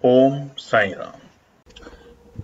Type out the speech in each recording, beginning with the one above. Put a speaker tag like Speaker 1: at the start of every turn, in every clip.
Speaker 1: ओम साई राम।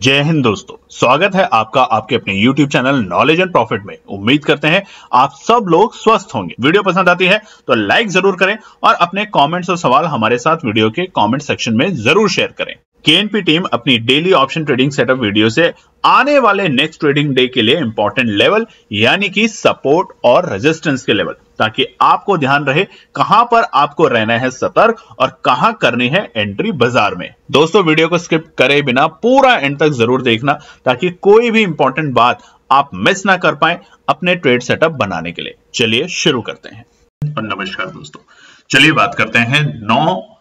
Speaker 1: जय हिंद दोस्तों, स्वागत है आपका आपके अपने YouTube channel knowledge and profit में। उम्मीद करते हैं आप सब लोग स्वस्थ होंगे। वीडियो पसंद आती है तो लाइक जरूर करें और अपने कमेंट्स और सवाल हमारे साथ वीडियो के कमेंट सेक्शन में जरूर शेयर करें। केएनपी टीम अपनी daily option trading setup video से आने वाले नेक्स्ट ट्रेडिंग डे के लिए इंपॉर्टेंट लेवल यानी कि सपोर्ट और रेजिस्टेंस के लेवल, ताकि आपको ध्यान रहे कहां पर आपको रहना है सतर्क और कहां करनी है एंट्री बाजार में। दोस्तों, वीडियो को स्किप करे बिना पूरा एंड तक जरूर देखना ताकि कोई भी इंपॉर्टेंट बात आप मिस ना कर पाए अपने ट्रेड सेटअप बनाने के लिए। चलिए शुरू करते हैं। और नमस्कार दोस्तों, चलिए बात करते हैं 9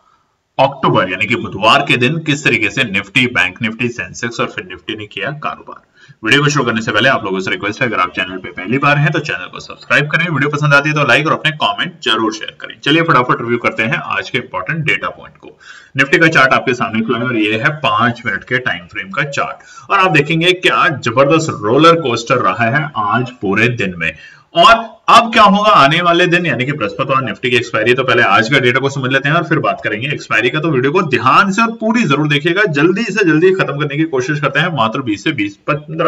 Speaker 1: अक्टूबर यानी कि बुधवार के दिन किस तरीके से निफ्टी, बैंक निफ्टी, सेंसेक्स और फिर निफ्टी ने किया कारोबार। वीडियो को शुरू करने से पहले आप लोगों से रिक्वेस्ट है, अगर आप चैनल पे पहली बार हैं तो चैनल को सब्सक्राइब करें, वीडियो पसंद आती है तो लाइक और अपने कमेंट जरूर शेयर करें। चलिए फटाफट रिव्यू करते हैं आज के इंपॉर्टेंट डेटा पॉइंट को। निफ्टी का चार्ट आपके सामने खुला है और ये है 5 मिनट के टाइम फ्रेम का चार्ट और आप देखेंगे क्या जबरदस्त रोलर कोस्टर रहा है आज पूरे दिन में। और अब क्या होगा आने वाले दिन यानी कि बृहस्पतिवार निफ्टी की एक्सपायरी, तो पहले आज का डेटा को समझ लेते हैं और फिर बात करेंगे एक्सपायरी का। तो वीडियो को ध्यान से और पूरी जरूर देखिएगा, जल्दी से जल्दी खत्म करने की कोशिश करते हैं मात्र 15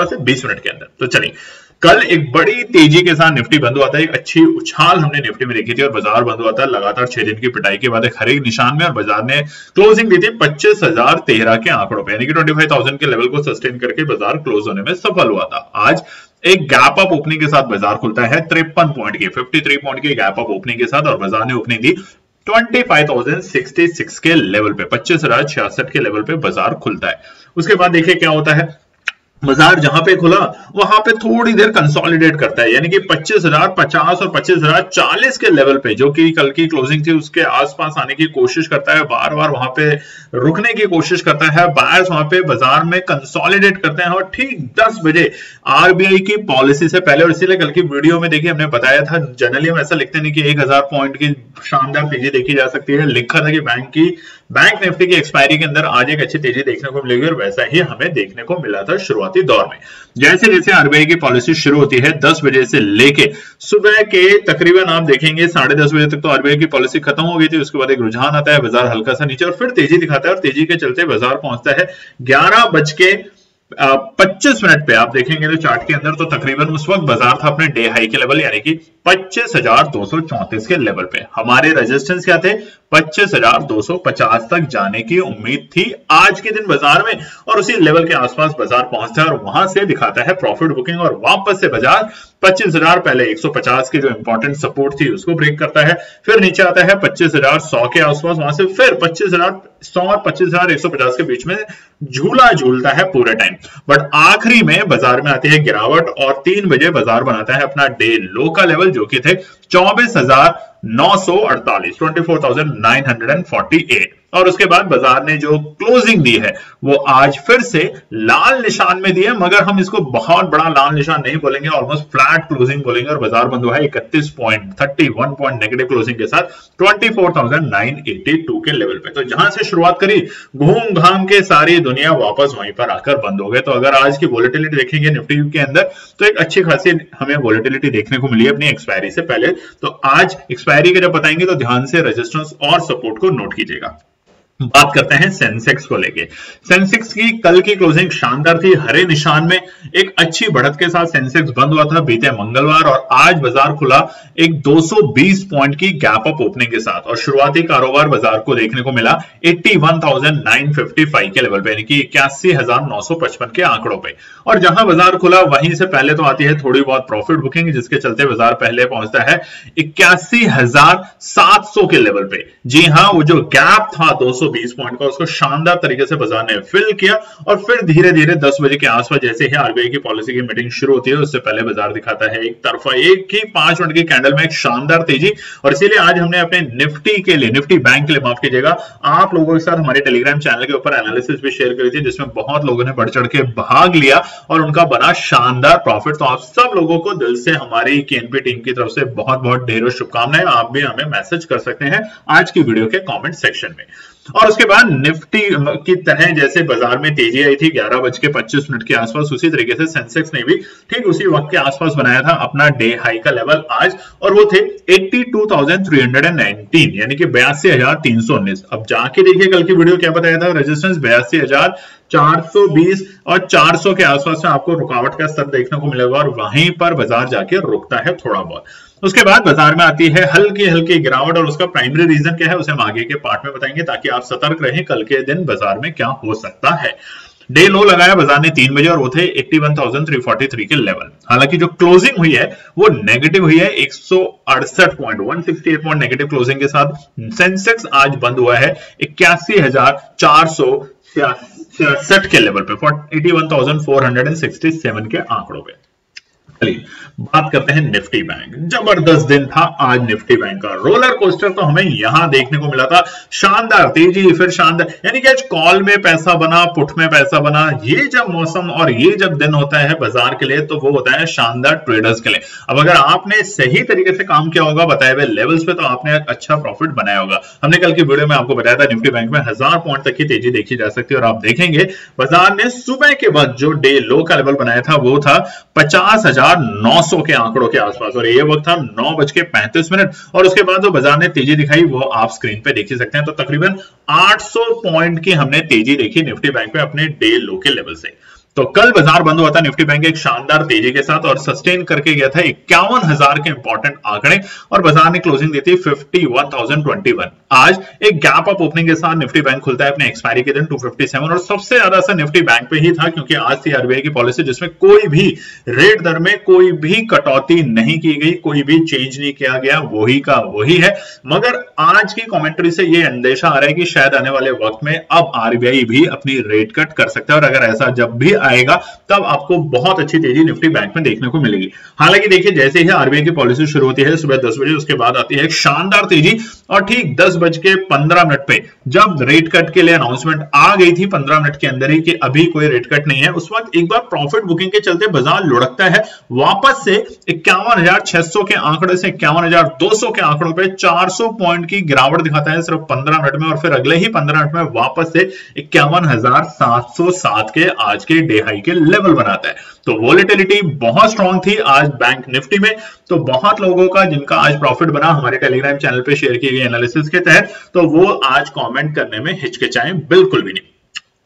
Speaker 1: से 20 मिनट के अंदर। तो चलिए, कल एक बड़ी तेजी के साथ निफ्टी बंद हुआ था, एक अच्छी उछाल हमने निफ्टी में देखी थी और बाजार बंद हुआ था लगातार 6 दिन की पिटाई के बाद एक हरे निशान में और बाजार ने क्लोजिंग दी थी 25,013 के आंकड़ों पे, यानी कि 25,000 के लेवल को सस्टेन करके बाजार क्लोज होने में सफल हुआ था। आज एक गैप अप ओपनिंग के साथ बाजार खुलता है 53 पॉइंट की, 53 पॉइंट की गैप अप ओपनिंग के साथ और बाजार ने ओपनिंग दी 25,066 के लेवल पे, 25,066 के लेवल पे बाजार खुलता है। उसके बाद देखिए क्या होता है, बाजार जहां पे खुला वहां पे थोड़ी देर कंसोलिडेट करता है, यानी कि 25,050 और 25,040 के लेवल पे, जो कि कल की क्लोजिंग थी उसके आसपास आने की कोशिश करता है, बार बार वहां पे रुकने की कोशिश करता है। बायर्स वहां पे बाजार में कंसोलिडेट करते हैं और ठीक 10 बजे आरबीआई की पॉलिसी से पहले, और इसीलिए कल की वीडियो में देखिए हमने बताया था, जनरली हम ऐसा लिखते हैं कि 1000 पॉइंट की शानदार तेजी देखी जा सकती है, लिखा था कि बैंक निफ्टी की एक्सपायरी के अंदर आज एक अच्छी तेजी देखने को मिलेगी और वैसा ही हमें देखने को मिला था शुरुआती दौर में। जैसे जैसे आरबीआई की पॉलिसी शुरू होती है 10 बजे से लेके सुबह के तकरीबन आप देखेंगे 10:30 बजे तक तो आरबीआई की पॉलिसी खत्म हो गई थी। उसके बाद एक रुझान आता है, बाजार हल्का सा नीचे और फिर तेजी दिखाता है और तेजी के चलते बाजार पहुंचता है 11:25 पे। आप देखेंगे तो चार्ट के अंदर तो तकरीबन उस वक्त बाजार था अपने डे हाई के लेवल यानी कि 25,234 के लेवल पे। हमारे रेजिस्टेंस क्या थे, 25,250 तक जाने की उम्मीद थी आज के दिन बाजार में और उसी लेवल के आसपास बाजार पहुंचता है और वहां से दिखाता है प्रॉफिट बुकिंग और वापस से बाजार 25,000 पहले 150 की जो इंपॉर्टेंट सपोर्ट थी उसको ब्रेक करता है, फिर नीचे आता है 25,100 के आसपास, वहां से फिर 25,100 और 25,150 के बीच में झूला झूलता है पूरे टाइम। बट आखिरी में बाजार में आती है गिरावट और 3 बजे बाजार बनाता है अपना डे लो का लेवल जो कि थे 24,948, 24,948 और उसके बाद बाजार ने जो क्लोजिंग दी है वो आज फिर से लाल निशान में दी है, मगर हम इसको बहुत बड़ा लाल निशान नहीं बोलेंगे, ऑलमोस्ट फ्लैट क्लोजिंग बोलेंगे और बाजार बंद हुआ है 31 पॉइंट, 31 पॉइंट नेगेटिव क्लोजिंग के साथ 24,982 के लेवल पे। तो जहां से शुरुआत करी घूम घाम के सारी दुनिया वापस वहीं पर आकर बंद हो गए। तो अगर आज की वोलेटिलिटी देखेंगे निफ्टी के अंदर तो एक अच्छी खासी हमें वोलेटिलिटी देखने को मिली है अपनी एक्सपायरी से पहले। तो आज एक्सपायरी के जब बताएंगे तो ध्यान से रेजिस्टेंस और सपोर्ट को नोट कीजिएगा। बात करते हैं सेंसेक्स को लेके। सेंसेक्स की कल की क्लोजिंग शानदार थी, हरे निशान में एक अच्छी बढ़त के साथ सेंसेक्स बंद हुआ था बीते मंगलवार और आज बाजार खुला एक 220 पॉइंट की गैप अप ओपनिंग के साथ और शुरुआती कारोबार बाजार को देखने को मिला 81,955 के लेवल पे, यानी कि 81,955 के आंकड़ों पे। और जहां बाजार खुला वहीं से पहले तो आती है थोड़ी बहुत प्रॉफिट बुकिंग, जिसके चलते बाजार पहले पहुंचता है 81,700 के लेवल पे। जी हां, वो जो गैप था 220 पॉइंट का उसको शानदार तरीके से बाजार ने फिल किया और फिर धीरे धीरे 10 बजे के आसपास जैसे ही आरबीआई की पॉलिसी की मीटिंग शुरू होती है उससे पहले बाजार दिखाता है एक तरफा एक ही 5 मिनट की कैंडल में एक शानदार तेजी। और इसीलिए आज हमने अपने निफ्टी के लिए, निफ्टी बैंक के लिए माफ कीजिएगा, आप लोगों के साथ हमारे टेलीग्राम चैनल के ऊपर एनालिसिस भी शेयर करी थी जिसमें बहुत लोगों ने बढ़ चढ़ के भाग लिया और उनका बना शानदार प्रॉफिट। तो आप सब लोगों को दिल से हमारी केएनपी टीम की तरफ से बहुत बहुत ढेरों शुभकामनाएं। आप भी हमें मैसेज कर सकते हैं आज की वीडियो के कमेंट सेक्शन में। और उसके बाद निफ्टी की तरह जैसे बाजार में तेजी आई थी 11:25 के आसपास, उसी तरीके से सेंसेक्स ने भी ठीक उसी वक्त के आसपास बनाया था अपना डे हाई का लेवल आज, और वो थे 82,319 यानी कि 82,319। अब जाके देखिए कल की वीडियो क्या बताया था, रेजिस्टेंस 82,420 और 400 के आसपास में आपको रुकावट का स्तर देखने को मिलेगा और वहीं पर बाजार जाके रुकता है थोड़ा बहुत। उसके बाद बाजार में आती है हल्की हल्की गिरावट, और उसका प्राइमरी रीजन क्या है उसे हम आगे के पार्ट में बताएंगे ताकि आप सतर्क रहें कल के दिन बाजार में क्या हो सकता है। डे लो लगाया बाजार ने 3 बजे और वो थे 81,343 के लेवल। हालांकि जो क्लोजिंग हुई है वो नेगेटिव हुई है 168 पॉइंट, 168 पॉइंट नेगेटिव क्लोजिंग के साथ सेंसेक्स आज बंद हुआ है 81,466 के लेवल पे, 81,467 के आंकड़ों पे। चलिए बात करते हैं निफ्टी बैंक। जबरदस्त दिन था आज निफ्टी बैंक का, रोलर कोस्टर तो हमें यहां देखने को मिला था, शानदार तेजी फिर शानदार, यानी कि आज कॉल में पैसा बना, पुट में पैसा बना। ये जब मौसम और ये जब दिन होता है बाजार के लिए तो वो होता है शानदार ट्रेडर्स के लिए। अब अगर आपने सही तरीके से काम किया होगा बताए हुए लेवल्स पे तो आपने अच्छा प्रॉफिट बनाया होगा। हमने कल की वीडियो में आपको बताया था निफ्टी बैंक में 1000 पॉइंट तक की तेजी देखी जा सकती है, और आप देखेंगे बाजार ने सुबह के बाद जो डे लो का लेवल बनाया था वो था 50,900 के आंकड़ों के आसपास, और ये वक्त था 9:35, और उसके बाद जो बाजार ने तेजी दिखाई वो आप स्क्रीन पे देख ही सकते हैं। तो तकरीबन 800 पॉइंट की हमने तेजी देखी निफ्टी बैंक पे अपने डे लो के लेवल से। तो कल बाजार बंद हुआ था निफ्टी बैंक एक शानदार तेजी के साथ और सस्टेन करके गया था 51,000 के इंपॉर्टेंट आंकड़े, और बाजार ने क्लोजिंग दी थी 51,021। आज एक गैप अप ओपनिंग के साथ निफ्टी बैंक खुलता है अपने एक्सपायरी के दिन 257, और सबसे ज्यादा असर निफ्टी बैंक पे ही था क्योंकि आज थी आरबीआई की पॉलिसी जिसमें कोई भी रेट दर में कोई भी कटौती नहीं की गई, कोई भी चेंज नहीं किया गया, वही का वही है। मगर आज की कमेंट्री से ये अंदेशा आ रहा है कि शायद आने वाले वक्त में अब आरबीआई भी अपनी रेट कट कर सकता है, और अगर ऐसा जब भी आएगा तब आपको बहुत अच्छी तेजी निफ्टी बैंक में देखने को मिलेगी। हालांकि देखिए जैसे ही आरबीआई की पॉलिसी शुरू होती है सुबह 10 बजे, उसके बाद आती है एक शानदार तेजी, और ठीक 10:15 पे जब रेट कट के लिए अनाउंसमेंट आ गई थी 15 मिनट के अंदर ही कि अभी कोई रेट कट नहीं है, उस वक्त एक बार प्रॉफिट बुकिंग के चलते बाजार लुढ़कता है वापस से 51,600 के आंकड़े से 51,200 के आंकड़ों पे 400 पॉइंट की गिरावट दिखाता है सिर्फ 15 मिनट में, और फिर अगले ही 15 मिनट में वापस से 51,707 के आज के डे हाई के लेवल बनाता है। तो वोलेटिलिटी बहुत स्ट्रांग थी आज बैंक निफ्टी में, तो बहुत लोगों का जिनका आज प्रॉफिट बना हमारे टेलीग्राम चैनल पे शेयर किए गए एनालिसिस के तहत, तो वो आज कमेंट करने में हिचकिचाएं बिल्कुल भी नहीं।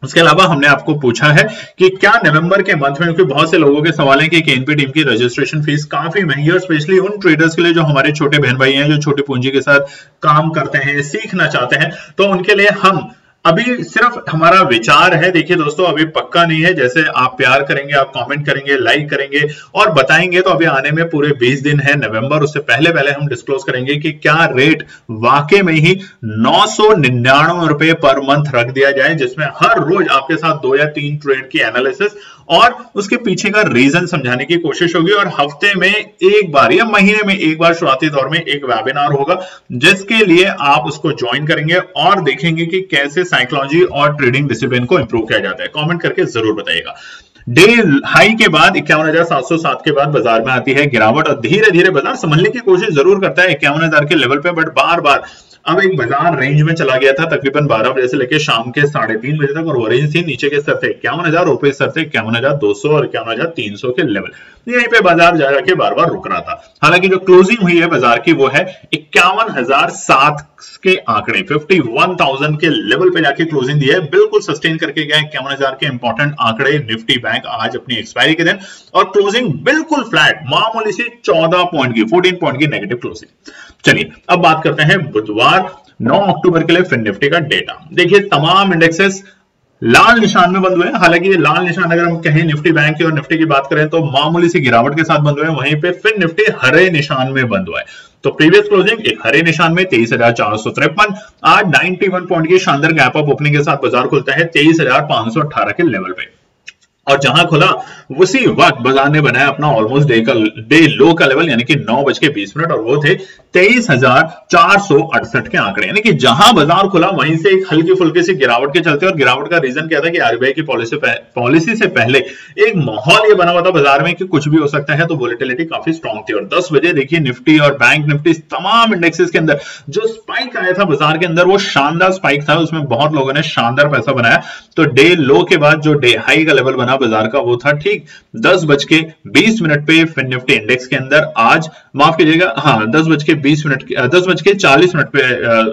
Speaker 1: उसके अलावा हमने आपको पूछा है कि क्या नवंबर के मंथ में, क्योंकि बहुत से लोगों के सवाल है कि केएनपी टीम की रजिस्ट्रेशन फीस काफी महंगी है, और स्पेशली उन ट्रेडर्स के लिए जो हमारे छोटे बहन भाई हैं जो छोटी पूंजी के साथ काम करते हैं, सीखना चाहते हैं, तो उनके लिए हम अभी सिर्फ हमारा विचार है। देखिए दोस्तों अभी पक्का नहीं है, जैसे आप प्यार करेंगे, आप कमेंट करेंगे, लाइक करेंगे और बताएंगे तो अभी आने में पूरे 20 दिन है नवंबर, उससे पहले हम डिस्क्लोज करेंगे कि क्या रेट वाकई में ही 999 रुपए पर मंथ रख दिया जाए, जिसमें हर रोज आपके साथ 2 या 3 ट्रेड की एनालिसिस और उसके पीछे का रीजन समझाने की कोशिश होगी, और हफ्ते में एक बार या महीने में एक बार शुरुआती दौर में एक वेबिनार होगा जिसके लिए आप उसको ज्वाइन करेंगे और देखेंगे कि कैसे साइकोलॉजी और ट्रेडिंग डिसिप्लिन को इंप्रूव किया जाता है। कमेंट करके जरूर बताइएगा। डे हाई के बाद 51,707 के बाद बाजार में आती है गिरावट, और धीरे धीरे बाजार संभलने की कोशिश जरूर करता है 51,000 के लेवल पे, बट बार बार अब एक बाजार रेंज में चला गया था तकरीबन 12 बजे से लेकर शाम के 3:30 बजे तक, और वो रेंज थी नीचे के स्तर थे 51,000, ऊपर स्तर थे 51,200 और 51,300 के लेवल। यहीं पे बाजार जा के बार बार रुक रहा था। हालांकि जो क्लोजिंग हुई है बाजार की वो है 51,007 के आंकड़े, 51,000 के लेवल पे जाके क्लोजिंग दी है, बिल्कुल सस्टेन करके गए 51,000 के इंपॉर्टेंट आंकड़े निफ्टी बैंक आज अपनी एक्सपायरी के दिन, और क्लोजिंग बिल्कुल फ्लैट, मामूली सी 14 पॉइंट की 14 पॉइंट की नेगेटिव क्लोजिंग। चलिए अब बात करते हैं बुधवार 9 अक्टूबर के लिए फिन निफ्टी का डेटा। देखिए तमाम इंडेक्सेस लाल निशान में बंद हुए हैं। हालांकि ये लाल निशान अगर हम कहें निफ्टी बैंक की और निफ्टी की बात करें तो मामूली सी गिरावट के साथ बंद हुए हैं, वहीं पे फिन निफ्टी हरे निशान में बंद हुआ है। तो प्रीवियस क्लोजिंग एक हरे निशान में 23,453, आज 91 पॉइंट की शानदार गैप अप ओपनिंग के साथ बाजार खुलता है 23,518 के लेवल पे, और जहां खुला उसी वक्त बाजार ने बनाया अपना ऑलमोस्ट डे लो का लेवल, यानी कि 9:20, और वो थे 23,468 के आंकड़े, यानी कि जहां बाजार खुला वहीं से एक हल्की फुल्की सी गिरावट के चलते, और गिरावट का रीजन क्या था कि आरबीआई की पॉलिसी से पहले एक माहौल ये बना हुआ था बाजार में कि कुछ भी हो सकता है, तो वोलेटिलिटी काफी स्ट्रांग थी। और 10 बजे देखिए निफ्टी और बैंक निफ्टी तमाम इंडेक्सेस के अंदर जो स्पाइक आया था बाजार के अंदर, वो शानदार स्पाइक था, उसमें बहुत लोगों ने शानदार पैसा बनाया। तो डे लो के बाद जो डे हाई का लेवल बना बाजार का, वो था ठीक 10:20 पे फिन निफ्टी इंडेक्स के अंदर। आज माफ कीजिएगा, हाँ 10:40 पे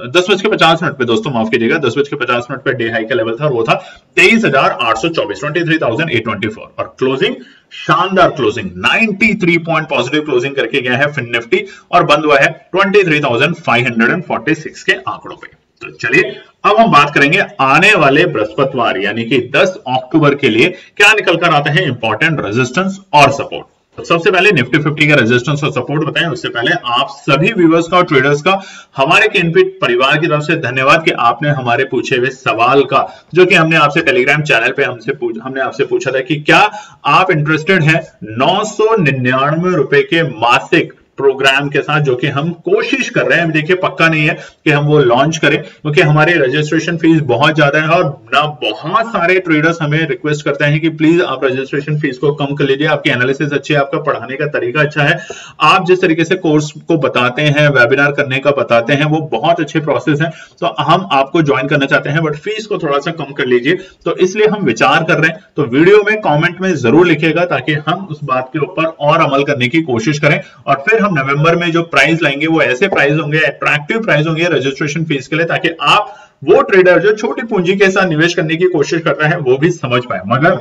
Speaker 1: 10:50 पे दोस्तों, माफ कीजिएगा 10:50 पे डे हाई का लेवल था, और वो था 23,824, 23,824, और क्लोजिंग शानदार क्लोजिंग 93 पॉइंट पॉजिटिव क्लोजिंग करके गया है फिन निफ्टी, और बंद हुआ है 23,546 के आंकड़ों पे। तो चलिए अब हम बात करेंगे आने वाले बृहस्पतिवार यानी कि 10 अक्टूबर के लिए क्या निकल कर आता है इंपॉर्टेंट रेजिस्टेंस और सपोर्ट। तो सबसे पहले निफ्टी 50 का रेजिस्टेंस और सपोर्ट बताएं, उससे पहले आप सभी व्यूअर्स का और ट्रेडर्स का हमारे केएनपी परिवार की तरफ से धन्यवाद कि आपने हमारे पूछे हुए सवाल का, जो कि हमने आपसे टेलीग्राम चैनल पे हमने आपसे पूछा था कि क्या आप इंटरेस्टेड हैं 999 रुपए के मासिक प्रोग्राम के साथ, जो कि हम कोशिश कर रहे हैं। देखिए पक्का नहीं है कि हम वो लॉन्च करें, क्योंकि हमारे रजिस्ट्रेशन फीस बहुत ज्यादा है, और ना बहुत सारे ट्रेडर्स हमें रिक्वेस्ट करते हैं कि प्लीज आप रजिस्ट्रेशन फीस को कम कर लीजिए, आपकी एनालिसिस अच्छी है, आपका पढ़ाने का तरीका अच्छा है, आप जिस तरीके से कोर्स को बताते हैं, वेबिनार करने का बताते हैं, वो बहुत अच्छे प्रोसेस है, तो हम आपको ज्वाइन करना चाहते हैं, बट फीस को थोड़ा सा कम कर लीजिए। तो इसलिए हम विचार कर रहे हैं, तो वीडियो में कॉमेंट में जरूर लिखिएगा ताकि हम उस बात के ऊपर और अमल करने की कोशिश करें, और फिर नवंबर में जो प्राइस लाएंगे वो ऐसे प्राइस होंगे, अट्रैक्टिव प्राइस होंगे रजिस्ट्रेशन फीस के लिए, ताकि आप वो ट्रेडर जो छोटी पूंजी के साथ निवेश करने की कोशिश करता है वो भी समझ पाए। मगर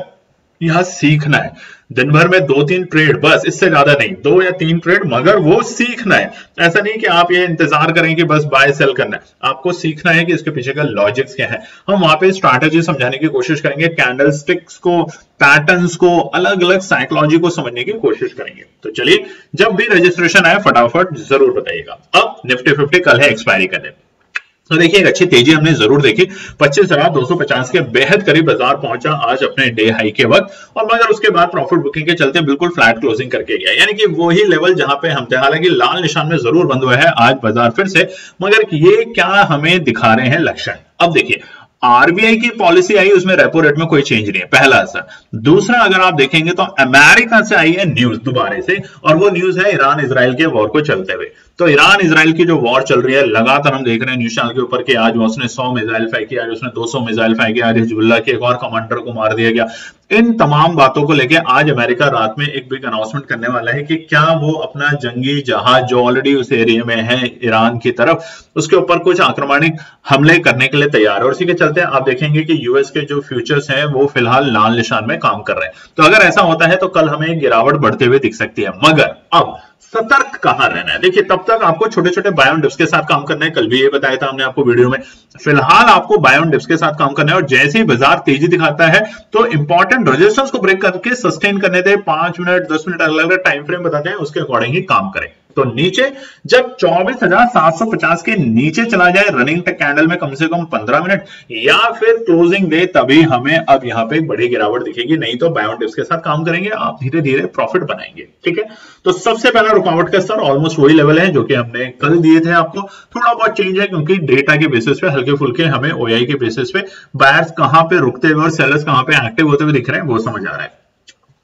Speaker 1: यह सीखना है, दिन भर में 2-3 ट्रेड बस, इससे ज्यादा नहीं, 2 या 3 ट्रेड, मगर वो सीखना है। ऐसा नहीं कि आप ये इंतजार करें कि बस बाय सेल करना है, आपको सीखना है कि इसके पीछे का लॉजिक्स क्या है। हम वहां पे स्ट्रैटेजी समझाने की कोशिश करेंगे, कैंडलस्टिक्स को, पैटर्न्स को, अलग अलग साइकोलॉजी को समझने की कोशिश करेंगे। तो चलिए जब भी रजिस्ट्रेशन आए फटाफट जरूर बताइएगा। अब निफ्टी 50 कल है एक्सपायरी का दिन, तो देखिए एक अच्छी तेजी हमने जरूर देखी, 25,250 के बेहद करीब बाजार पहुंचा आज अपने डे हाई के वक्त, और मगर उसके बाद प्रॉफिट बुकिंग के चलते बिल्कुल फ्लैट क्लोजिंग करके गया, यानी कि वही लेवल जहां पे हम थे। हालांकि लाल निशान में जरूर बंद हुआ है आज बाजार फिर से, मगर ये क्या हमें दिखा रहे हैं लक्षण। अब देखिए आरबीआई की पॉलिसी आई, उसमें रेपो रेट में कोई चेंज नहीं है, पहला असर। दूसरा अगर आप देखेंगे तो अमेरिका से आई है न्यूज दोबारा से, और वो न्यूज है ईरान इजराइल के वॉर को चलते हुए। तो ईरान इजराइल की जो वॉर चल रही है लगातार हम देख रहे हैं न्यूज चैनल के ऊपर कि आज उसने 100 मिसाइल फेंकी, आज उसने 200 मिसाइल फेंकी, आज हिजबुल्लाह के एक और कमांडर को मार दिया गया। इन तमाम बातों को लेकर आज अमेरिका रात में एक बिग अनाउंसमेंट करने वाला है कि क्या वो अपना जंगी जहाज जो ऑलरेडी उस एरिया में है ईरान की तरफ, उसके ऊपर कुछ आक्रमणिक हमले करने के लिए तैयार है। और इसी के चलते आप देखेंगे कि यूएस के जो फ्यूचर्स हैं वो फिलहाल लाल निशान में काम कर रहे हैं। तो अगर ऐसा होता है तो कल हमें गिरावट बढ़ते हुए दिख सकती है, मगर अब सतर्क कहां रहना है। देखिए तब तक आपको छोटे छोटे बाय ऑन डिप्स के साथ काम करना है, कल भी ये बताया था हमने आपको वीडियो में। फिलहाल आपको बाय ऑन डिप्स के साथ काम करना है, और जैसे ही बाजार तेजी दिखाता है तो इंपॉर्टेंट रेजिस्टेंस को ब्रेक करके सस्टेन करने दे, 5 मिनट 10 मिनट अलग अलग टाइम फ्रेम बताते हैं, उसके अकॉर्डिंग ही काम करें। तो नीचे जब 24,750 के नीचे चला जाए रनिंग कैंडल में कम से कम 15 मिनट या फिर क्लोजिंग दे, तभी हमें अब यहां पे एक बड़ी गिरावट दिखेगी, नहीं तो बाय ऑन डिप्स के साथ काम करेंगे, आप धीरे धीरे प्रॉफिट बनाएंगे। ठीक है, तो सबसे पहला रुकावट का स्तर ऑलमोस्ट वही लेवल है जो कि हमने कल दिए थे आपको। थोड़ा बहुत चेंज है क्योंकि डेटा के बेसिस पे हल्के फुल्के हमें ओआई के बेसिस पे बायर्स कहां पे रुकते हुए और सेलर्स कहां पे एक्टिव होते हुए दिख रहे हैं वो समझ आ रहा है।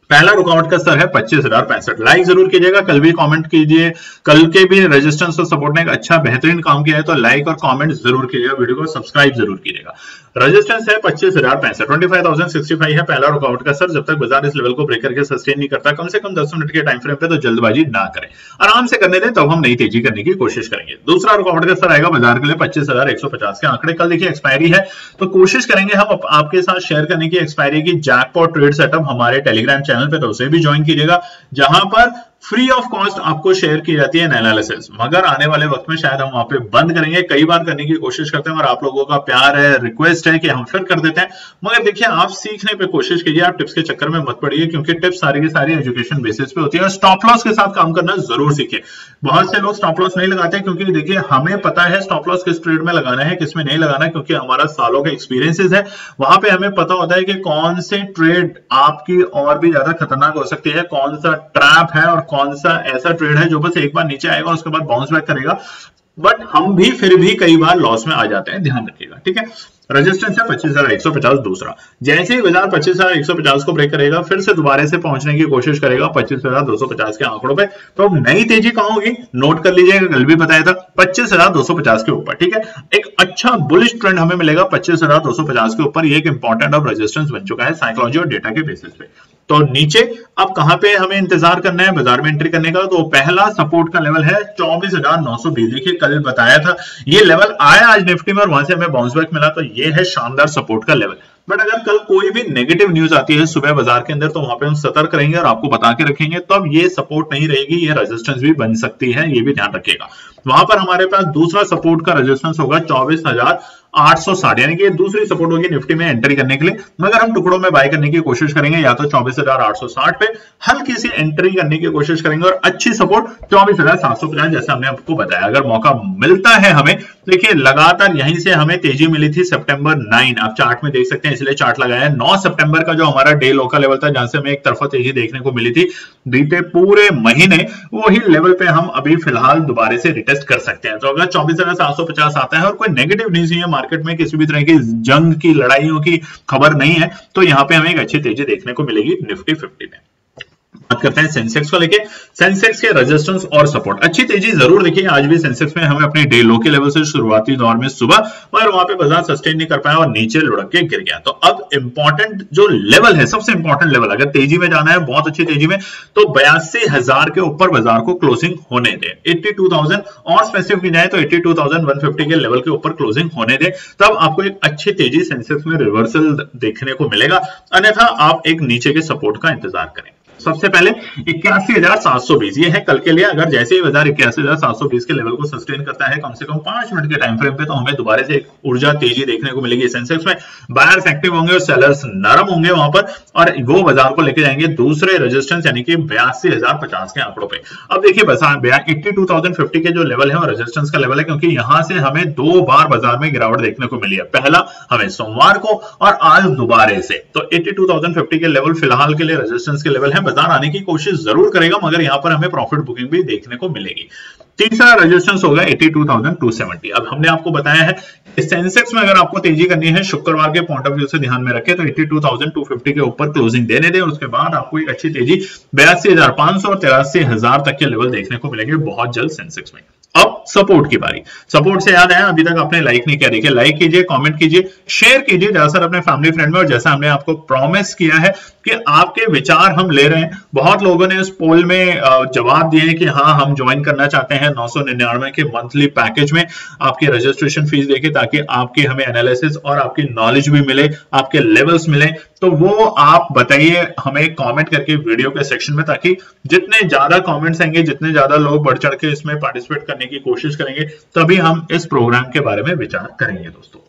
Speaker 1: पहला रुकावट का स्तर है 25,065। लाइक जरूर कीजिएगा, कल भी कमेंट कीजिए, कल के भी रेजिस्टेंस और सपोर्ट ने एक अच्छा बेहतरीन काम किया है, तो लाइक और कमेंट जरूर कीजिएगा, वीडियो को सब्सक्राइब जरूर कीजिएगा। रेजिस्टेंस है 25,065, 25,065 है पहला रुकावट का स्तर। जब तक बाजार इस लेवल को ब्रेक करके सस्टेन नहीं करता कम से कम 10 मिनट के टाइम फ्रेम पे, तो जल्दबाजी ना करें, आराम से करने दें, तब हम नई तेजी करने की कोशिश करेंगे। दूसरा रुकावट का स्तर आएगा बाजार के लिए 25,150 के आंकड़े। कल देखिए एक्सपायरी है, तो कोशिश करेंगे हम आपके साथ शेयर करने की एक्सपायरी की जैकपॉट ट्रेड सेटअप हमारे टेलीग्राम चैनल पे, तो उसे भी ज्वाइन कीजिएगा, जहां पर फ्री ऑफ कॉस्ट आपको शेयर की जाती है एनालिसिस। मगर आने वाले वक्त में शायद हम वहां पे बंद करेंगे, कई बार करने की कोशिश करते हैं और आप लोगों का प्यार है, रिक्वेस्ट है कि हम फिर कर देते हैं। मगर देखिए आप सीखने पे कोशिश कीजिए, आप टिप्स के चक्कर में मत पड़िए, क्योंकि टिप्स सारी की सारी एजुकेशन बेसिस पे होती है। और स्टॉप लॉस के साथ काम करना जरूर सीखिए। बहुत से लोग स्टॉप लॉस नहीं लगाते क्योंकि देखिए हमें पता है स्टॉप लॉस किस ट्रेड में लगाना है, किस में नहीं लगाना है, क्योंकि हमारा सालों का एक्सपीरियंसेस है। वहां पे हमें पता होता है कि कौन से ट्रेड आपकी और भी ज्यादा खतरनाक हो सकती है, कौन सा ट्रैप है और कौन सा ऐसा ट्रेड है जो बस एक बार नीचे आएगा उसके बाद बाउंस बैक करेगा, बट हम भी फिर भी कई बार लॉस में आ जाते हैं, ध्यान रखिएगा, ठीक है। रेजिस्टेंस है 25,150 दूसरा, जैसे ही बाजार 25,150 को ब्रेक करेगा फिर से दोबारा से पहुंचने की कोशिश करेगा 25,250 के आंकड़ों पे। तो अब नई तेजी कहां होगी, नोट कर लीजिएगा, कल भी बताया था 25,250 के ऊपर, ठीक है। एक अच्छा बुलिश ट्रेंड हमें मिलेगा 25,250 के ऊपर, ये एक इंपॉर्टेंट अब रेजिस्टेंस बन चुका है साइकोलॉजी और डेटा के बेसिस पे। तो नीचे अब कहां पे हमें इंतजार करना है बाजार में एंट्री करने का, तो पहला सपोर्ट का लेवल है 24,920। देखिए कल बताया था ये लेवल आया आज निफ्टी में और वहां से हमें बाउंस बैक मिला, तो ये है शानदार सपोर्ट का लेवल। बट अगर कल कोई भी नेगेटिव न्यूज आती है सुबह बाजार के अंदर तो वहां पे हम सतर्क रहेंगे और आपको बता के रखेंगे, तो अब ये सपोर्ट नहीं रहेगी, ये रेजिस्टेंस भी बन सकती है, ये भी ध्यान रखिएगा। वहां पर हमारे पास दूसरा सपोर्ट का रेजिस्टेंस होगा 24,860, यानी कि दूसरी सपोर्ट होगी निफ्टी में एंट्री करने के लिए। मगर हम टुकड़ों में बाय करने की कोशिश करेंगे, या तो 24,860 पे हल्की सी एंट्री करने की कोशिश करेंगे और अच्छी सपोर्ट 24,750 जैसा हमने आपको बताया। अगर मौका मिलता है हमें, देखिए लगातार यहीं से हमें तेजी मिली थी सितंबर 9, आप चार्ट में देख सकते हैं, इसलिए चार्ट लगाया है। 9 सितंबर का जो हमारा डे लो का लेवल था जहां से हमें एक तरफा तेजी देखने को मिली थी बीते पूरे महीने, वही लेवल पे हम अभी फिलहाल दोबारा से रिटेस्ट कर सकते हैं। तो अगर 24,750 आता है और कोई नेगेटिव न्यूज नहीं है मार्केट में, किसी भी तरह की जंग की लड़ाइयों की खबर नहीं है, तो यहां पे हमें एक अच्छी तेजी देखने को मिलेगी निफ्टी 50 में। बात करते हैं सेंसेक्स को लेके, सेंसेक्स के रेजिस्टेंस और सपोर्ट, अच्छी तेजी जरूर देखिए आज भी सेंसेक्स में हमें अपने डे लो के लेवल से शुरुआती दौर में सुबह, मगर वहां पे बाजार सस्टेन नहीं कर पाया और नीचे लुढ़क के गिर गया। तो अब इंपॉर्टेंट जो लेवल है, सबसे इंपॉर्टेंट लेवल, अगर तेजी में जाना है बहुत अच्छी तेजी में, तो 82,000 के ऊपर बाजार को क्लोजिंग होने दे। 82,000 और स्पेसिफिक जाए तो 82,150 के लेवल के ऊपर क्लोजिंग होने दे, तब आपको एक अच्छी तेजी सेंसेक्स में रिवर्सल देखने को मिलेगा, अन्यथा आप एक नीचे के सपोर्ट का इंतजार करें। सबसे पहले 81,720 ये है कल के लिए। अगर जैसे ही बाजार 81,720 के लेवल को सस्टेन करता है कम से कम 5 मिनट के टाइम फ्रेम पे, तो हमें दोबारा से एक ऊर्जा तेजी देखने को मिलेगी सेंसेक्स में। बायर्स एक्टिव होंगे और सेलर्स नरम होंगे वहां पर, और वो बाजार को लेके जाएंगे दूसरे रेजिस्टेंस यानी कि 82,050 के आंकड़ों पे। अब देखिए बाजार 82,050 के जो लेवल है और रेजिस्टेंस का लेवल है, क्योंकि यहां से हमें 2 बार बाजार में गिरावट देखने को मिली है, पहला हमें सोमवार को और आज दोबारा से। तो 82,050 के लेवल फिलहाल के लिए रेजिस्टेंस के लेवल है, बाजार आने की कोशिश जरूर करेगा, मगर यहां पर हमें प्रॉफिट बुकिंग भी देखने को मिलेगी। तीसरा रेजिस्टेंस होगा 82,270। अब हमने आपको बताया है सेंसेक्स में अगर आपको तेजी करनी है शुक्रवार के पॉइंट ऑफ व्यू से ध्यान में रखें तो 82,250 के ऊपर क्लोजिंग देने दें, उसके बाद आपको एक अच्छी तेजी 82,500 और 83,000 तक के लेवल देखने को मिलेंगे बहुत जल्द सेंसेक्स में। अब सपोर्ट की बारी, सपोर्ट से याद आया अभी तक आपने लाइक नहीं किया, देखिए लाइक कीजिए, कमेंट कीजिए, शेयर कीजिए ज्यादातर अपने फैमिली फ्रेंड में, और जैसा हमने आपको प्रॉमिस किया है कि आपके विचार हम ले रहे हैं। बहुत लोगों ने इस पोल में जवाब दिए कि हाँ हम ज्वाइन करना चाहते हैं 999 के मंथली पैकेज में, आपकी रजिस्ट्रेशन फीस देके, ताकि आपकी हमें एनालिसिस और आपकी नॉलेज भी मिले, आपके लेवल्स मिले। तो वो आप बताइए हमें कमेंट करके वीडियो के सेक्शन में, ताकि जितने ज्यादा कमेंट्स आएंगे, जितने ज्यादा लोग बढ़ चढ़ के इसमें पार्टिसिपेट करने की कोशिश करेंगे, तभी हम इस प्रोग्राम के बारे में विचार करेंगे। दोस्तों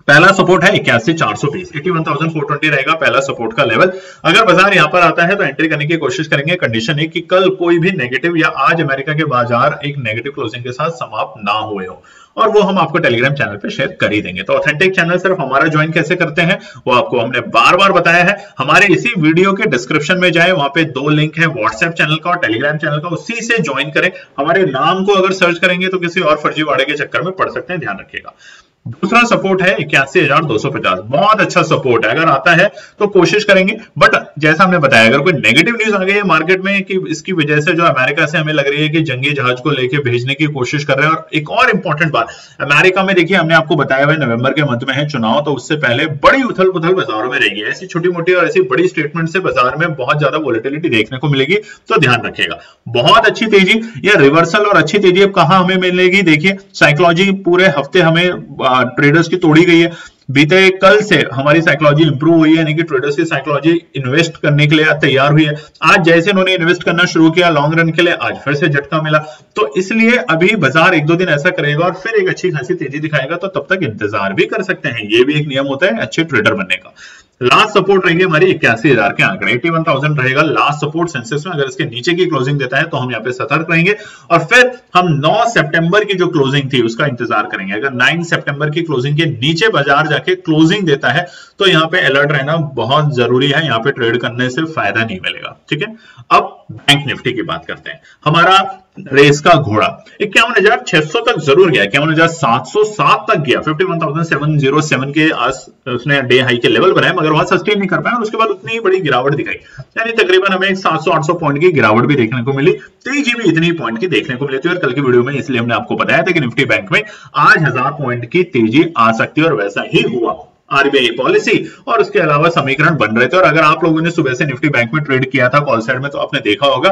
Speaker 1: पहला सपोर्ट है 81,420, 81,420 रहेगा पहला सपोर्ट का लेवल। अगर बाजार यहां पर आता है तो एंट्री करने की कोशिश करेंगे, कंडीशन है कि कल कोई भी नेगेटिव या आज अमेरिका के बाजार एक नेगेटिव क्लोजिंग के साथ समाप्त ना हुए हो, और वो हम आपको टेलीग्राम चैनल पे शेयर कर ही देंगे। तो ऑथेंटिक चैनल सिर्फ हमारा ज्वाइन कैसे करते हैं वो आपको हमने बार बार बताया है, हमारे इसी वीडियो के डिस्क्रिप्शन में जाए, वहां पे 2 लिंक है, व्हाट्सएप चैनल का और टेलीग्राम चैनल का, उसी से ज्वाइन करें। हमारे नाम को अगर सर्च करेंगे तो किसी और फर्जीवाड़े के चक्कर में पड़ सकते हैं, ध्यान रखिएगा। दूसरा सपोर्ट है 81,250, बहुत अच्छा सपोर्ट है, अगर आता है तो कोशिश करेंगे। बट जैसा हमने बताया अगर कोई नेगेटिव न्यूज आ गई है मार्केट में कि इसकी वजह से जो अमेरिका से हमें लग रही है कि जंगी जहाज को लेके भेजने की कोशिश कर रहे हैं, और एक और इंपॉर्टेंट बात, अमेरिका में देखिए हमने आपको बताया हुआ नवंबर के मंथ में है चुनाव, तो उससे पहले बड़ी उथल पुथल बाजारों में रहेगी। ऐसी छोटी मोटी और ऐसी बड़ी स्टेटमेंट से बाजार में बहुत ज्यादा वोलेटिलिटी देखने को मिलेगी, तो ध्यान रखिएगा। बहुत अच्छी तेजी या रिवर्सल और अच्छी तेजी अब कहां हमें मिलेगी, देखिए साइकोलॉजी पूरे हफ्ते हमें ट्रेडर्स की तोड़ी गई है। बीते कल से हमारी साइकोलॉजी इंप्रूव हुई है, यानी कि ट्रेडर्स की साइकोलॉजी इन्वेस्ट करने के लिए तैयार हुई है। आज जैसे उन्होंने इन्वेस्ट करना शुरू किया लॉन्ग रन के लिए, आज फिर से झटका मिला, तो इसलिए अभी बाजार 1-2 दिन ऐसा करेगा और फिर एक अच्छी खासी तेजी दिखाएगा, तो तब तक इंतजार भी कर सकते हैं। ये भी एक नियम होता है अच्छे ट्रेडर बनने का। लास्ट सपोर्ट रहेगी हमारी 81,000 के आंकड़े, 81,000 रहेगा लास्ट सपोर्ट सेंसेक्स में। अगर इसके नीचे की क्लोजिंग देता है तो हम यहाँ पे सतर्क रहेंगे, और फिर हम 9 सितंबर की जो क्लोजिंग थी उसका इंतजार करेंगे। अगर 9 सितंबर की क्लोजिंग के नीचे बाजार जाके क्लोजिंग देता है तो यहाँ पे अलर्ट रहना बहुत जरूरी है, यहाँ पे ट्रेड करने से फायदा नहीं मिलेगा, ठीक है। अब बैंक निफ्टी की बात करते हैं। हमारा रेस का घोड़ा 51,600 तक जरूर गया, 51,707 तक गया, 51,707 के आस उसने डे हाई के लेवल बनाए, मगर वहां सस्टेन नहीं कर पाया और उसके बाद उतनी बड़ी गिरावट दिखाई, यानी तकरीबन हमें 700-800 पॉइंट की गिरावट भी देखने को मिली, तेजी भी इतनी पॉइंट की देखने को मिली थी। और कल की वीडियो में इसलिए हमने आपको बताया था कि निफ्टी बैंक में आज 1000 पॉइंट की तेजी आ सकती है और वैसा ही हुआ। आरबीआई पॉलिसी और उसके अलावा समीकरण बन रहे थे। और अगर आप लोगों ने सुबह से निफ्टी बैंक में ट्रेड किया था कॉल साइड में, तो आपने देखा होगा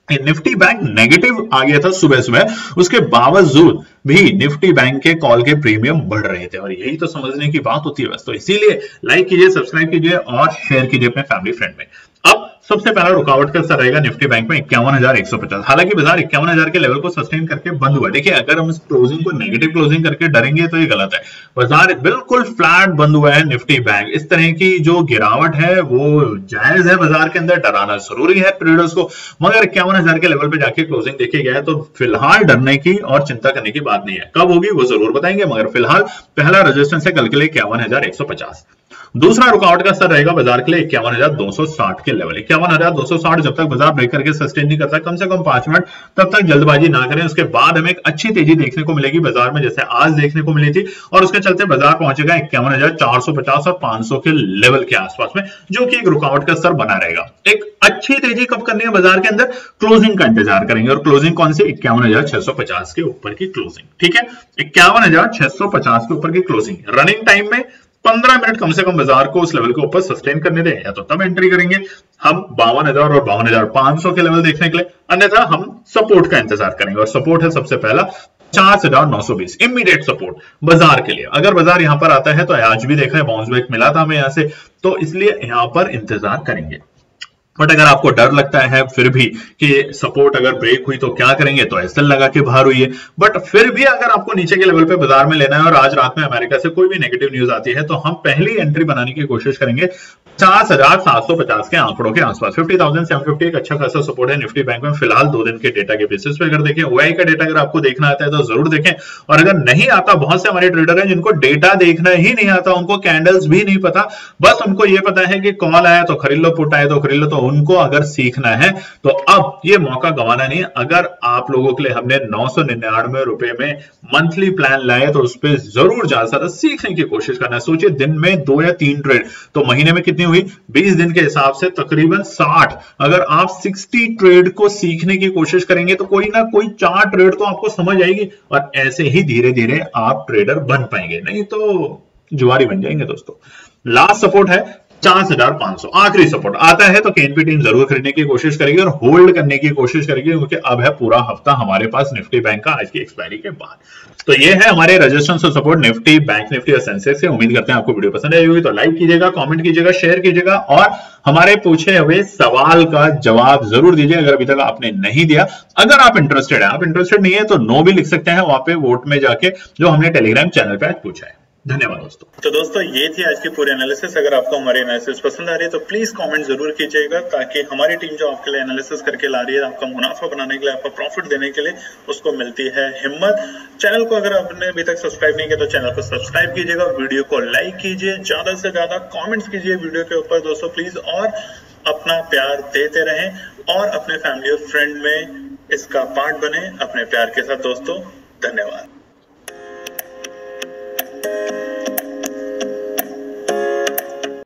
Speaker 1: निफ्टी बैंक नेगेटिव आ गया था सुबह सुबह, उसके बावजूद भी निफ्टी बैंक के कॉल के प्रीमियम बढ़ रहे थे। और यही तो समझने की बात होती है बस। तो इसीलिए लाइक कीजिए, सब्सक्राइब कीजिए और शेयर कीजिए अपने फैमिली फ्रेंड में। अब सबसे पहला रुकावट का स्तर रहेगा निफ्टी बैंक में 51,150। हालांकि बाजार 51,000 के लेवल को सस्टेन करके बंद हुआ। देखिए, अगर हम इस क्लोजिंग को नेगेटिव क्लोजिंग करके डरेंगे तो ये गलत है। बाजार बिल्कुल फ्लैट बंद हुआ है निफ्टी बैंक। इस तरह की जो गिरावट है वो जायज है, बाजार के अंदर डराना जरूरी है ट्रेडर्स को, मगर 51,000 के लेवल पे जाके क्लोजिंग देखी गया है तो फिलहाल डरने की और चिंता करने की बात नहीं है। कब होगी वो जरूर बताएंगे, मगर फिलहाल पहला रेजिस्टेंस है कल के लिए 51,150। दूसरा रुकावट का स्तर रहेगा बाजार के लिए 51,260 के लेवल। 51,260 जब तक बाजार ब्रेक करके सस्टेन नहीं करता, कम से कम 5 मिनट तब तक जल्दबाजी ना करें। उसके बाद हमें एक अच्छी तेजी देखने को मिलेगी बाजार में, जैसे आज देखने को मिली थी, और उसके चलते बाजार पहुंचेगा 51,450 और 500 के लेवल के आसपास में, जो कि एक रुकावट का स्तर बना रहेगा। एक अच्छी तेजी कब करनी है बाजार के अंदर? क्लोजिंग का इंतजार करेंगे। और क्लोजिंग कौन सी? 51,650 के ऊपर की क्लोजिंग। ठीक है, 51,650 के ऊपर की क्लोजिंग। रनिंग टाइम में 15 मिनट कम से कम बाजार को उस लेवल के ऊपर सस्टेन करने दें, या तो तब एंट्री करेंगे हम 52,000 और 52,500 के लेवल देखने के लिए, अन्यथा हम सपोर्ट का इंतजार करेंगे। और सपोर्ट है सबसे पहला 50,920, इमीडिएट सपोर्ट बाजार के लिए। अगर बाजार यहां पर आता है, तो आज भी देखा है बाउंस बैक मिला था हमें यहां से, तो इसलिए यहां पर इंतजार करेंगे। बट अगर आपको डर लगता है फिर भी कि सपोर्ट अगर ब्रेक हुई तो क्या करेंगे, तो एसएल लगा के बाहर हुई है। बट फिर भी अगर आपको नीचे के लेवल पे बाजार में लेना है और आज रात में अमेरिका से कोई भी नेगेटिव न्यूज आती है, तो हम पहली एंट्री बनाने की कोशिश करेंगे 50,750 के आंकड़ों के आसपास। 50,750 एक अच्छा खासा सपोर्ट है निफ्टी बैंक में फिलहाल 2 दिन के डेटा के बेसिस पे। अगर देखें ओआई का डेटा अगर आपको देखना आता है तो जरूर देखें, और अगर नहीं आता, बहुत से हमारे ट्रेडर हैं जिनको डेटा देखना ही नहीं आता, उनको कैंडल्स भी नहीं पता, बस उनको ये पता है कि कॉल आया तो खरीद लो, पुट आया तो खरीद लो। तो उनको अगर सीखना है तो अब ये मौका गंवाना नहीं है। अगर आप लोगों के लिए हमने 999 रुपए में मंथली प्लान लाए, तो उस पर जरूर ज्यादा सीखने की कोशिश करना है। सोचिए, दिन में 2 या 3 ट्रेड, तो महीने में कितनी हुई? 20 दिन के हिसाब से तकरीबन 60। अगर आप 60 ट्रेड को सीखने की कोशिश करेंगे तो कोई ना कोई 4 ट्रेड तो आपको समझ आएगी, और ऐसे ही धीरे धीरे आप ट्रेडर बन पाएंगे, नहीं तो जुआरी बन जाएंगे दोस्तों। लास्ट सपोर्ट है 50,500, आखिरी सपोर्ट आता है तो केएनपी टीम जरूर खरीदने की कोशिश करेगी और होल्ड करने की कोशिश करेगी, क्योंकि अब है पूरा हफ्ता हमारे पास निफ्टी बैंक का आज की एक्सपायरी के बाद। तो ये है हमारे रेजिस्टेंस और सपोर्ट निफ्टी बैंक निफ्टी और सेंसेक्स से। उम्मीद करते हैं आपको वीडियो पसंद आई होगी, तो लाइक कीजिएगा, कमेंट कीजिएगा, शेयर कीजिएगा और हमारे पूछे हुए सवाल का जवाब जरूर दीजिए अगर अभी तक आपने नहीं दिया। अगर आप इंटरेस्टेड है, आप इंटरेस्टेड नहीं है तो नो भी लिख सकते हैं वहां पे वोट में जाके, जो हमने टेलीग्राम चैनल पे आज पूछा है। धन्यवाद दोस्तों।
Speaker 2: तो दोस्तों, ये थी आज की पूरी एनालिसिस। अगर आपको हमारी एनालिसिस पसंद आ रही है तो प्लीज कमेंट जरूर कीजिएगा, ताकि हमारी टीम जो आपके लिए एनालिसिस करके ला रही है, आपका मुनाफा बनाने के लिए, आपका प्रॉफिट देने के लिए, उसको मिलती है हिम्मत। चैनल को अगर आपने अभी तक सब्सक्राइब नहीं किया तो चैनल को सब्सक्राइब कीजिएगा, वीडियो को लाइक कीजिए, ज्यादा से ज्यादा कॉमेंट्स कीजिए वीडियो के ऊपर दोस्तों प्लीज, और अपना प्यार देते रहें और अपने फैमिली और फ्रेंड में इसका पार्ट बने अपने प्यार के साथ दोस्तों। धन्यवाद।